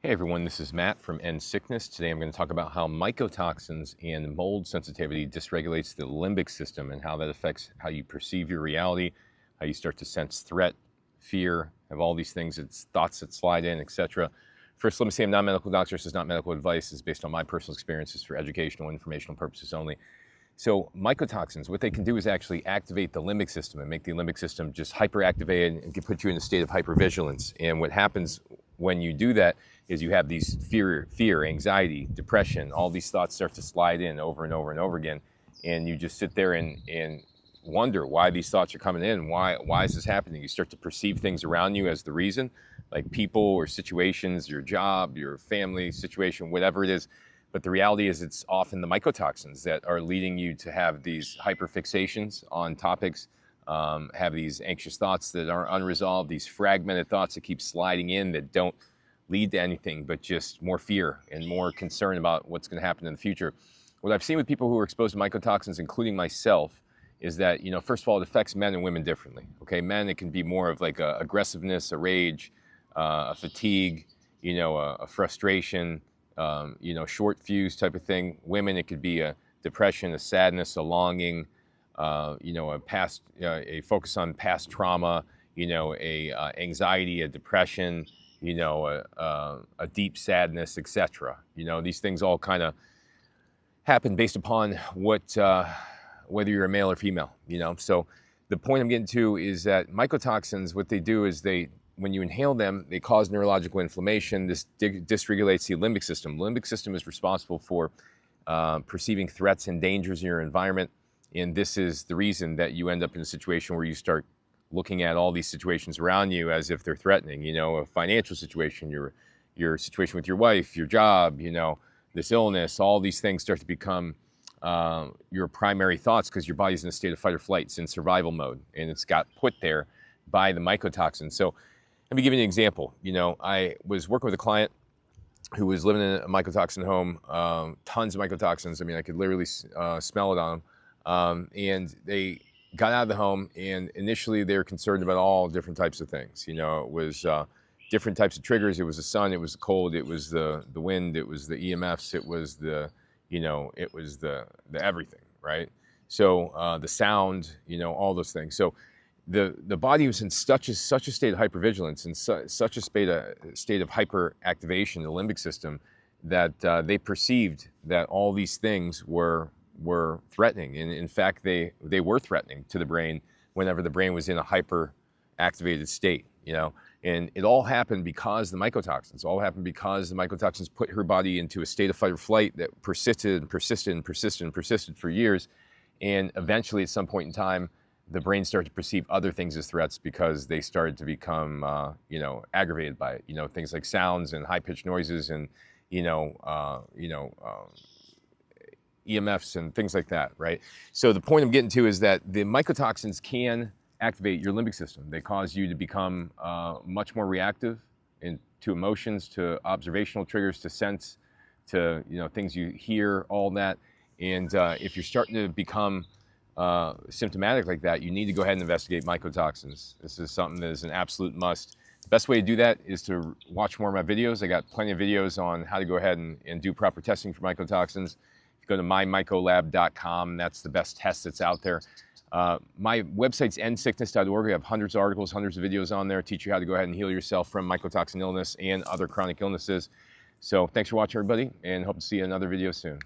Hey everyone, this is Matt from End Sickness. Today I'm going to talk about how mycotoxins and mold sensitivity dysregulates the limbic system and how that affects how you perceive your reality, how you start to sense threat, fear, have all these things, it's thoughts that slide in, etc. First, let me say I'm not a medical doctor. This is not medical advice. It's based on my personal experiences for educational and informational purposes only. So mycotoxins, what they can do is actually activate the limbic system and make the limbic system just hyperactivated and can put you in a state of hypervigilance. And what happens when you do that is you have these fear, anxiety, depression, all these thoughts start to slide in over and over and over again. And you just sit there and wonder why these thoughts are coming in. Why is this happening? You start to perceive things around you as the reason, like people or situations, your job, your family situation, whatever it is. But the reality is it's often the mycotoxins that are leading you to have these hyperfixations on topics, have these anxious thoughts that are unresolved, these fragmented thoughts that keep sliding in that don't lead to anything but just more fear and more concern about what's going to happen in the future. What I've seen with people who are exposed to mycotoxins, including myself, is that, first of all, it affects men and women differently. Okay, men, it can be more of like a aggressiveness, a rage, a fatigue, a frustration, short fuse type of thing. Women, it could be a depression, a sadness, a longing, a focus on past trauma, anxiety, a depression, a deep sadness, etc. These things all kind of happen based upon whether you're a male or female. So the point I'm getting to is that mycotoxins, what they do is when you inhale them, they cause neurological inflammation. This dysregulates the limbic system. The limbic system is responsible for perceiving threats and dangers in your environment. And this is the reason that you end up in a situation where you start looking at all these situations around you as if they're threatening, a financial situation, your situation with your wife, your job, this illness, all these things start to become your primary thoughts because your body's in a state of fight or flight. It's in survival mode, and it's got put there by the mycotoxin. So let me give you an example. I was working with a client who was living in a mycotoxin home, tons of mycotoxins. I mean, I could literally smell it on them. And they got out of the home, and initially they were concerned about all different types of things. It was different types of triggers. It was the sun, it was the cold, it was the wind, it was the EMFs, it was the everything, right? So the sound, all those things. So the body was in such a state of hypervigilance and such a state of hyperactivation in the limbic system that they perceived that all these things were threatening. And in fact, they were threatening to the brain whenever the brain was in a hyperactivated state, And it all happened because the mycotoxins. All happened because the mycotoxins put her body into a state of fight or flight that persisted and persisted and persisted and persisted for years. And eventually, at some point in time, the brain started to perceive other things as threats because they started to become, aggravated by it. Things like sounds and high-pitched noises and, EMFs and things like that, right? So the point I'm getting to is that the mycotoxins can activate your limbic system. They cause you to become much more reactive to emotions, to observational triggers, to sense, to things you hear, all that. And if you're starting to become symptomatic like that, you need to go ahead and investigate mycotoxins. This is something that is an absolute must. The best way to do that is to watch more of my videos. I got plenty of videos on how to go ahead and do proper testing for mycotoxins. Go to mymycolab.com. That's the best test that's out there. My website's endsickness.org. I have hundreds of articles, hundreds of videos on there, teach you how to go ahead and heal yourself from mycotoxin illness and other chronic illnesses. So thanks for watching, everybody, and hope to see you in another video soon.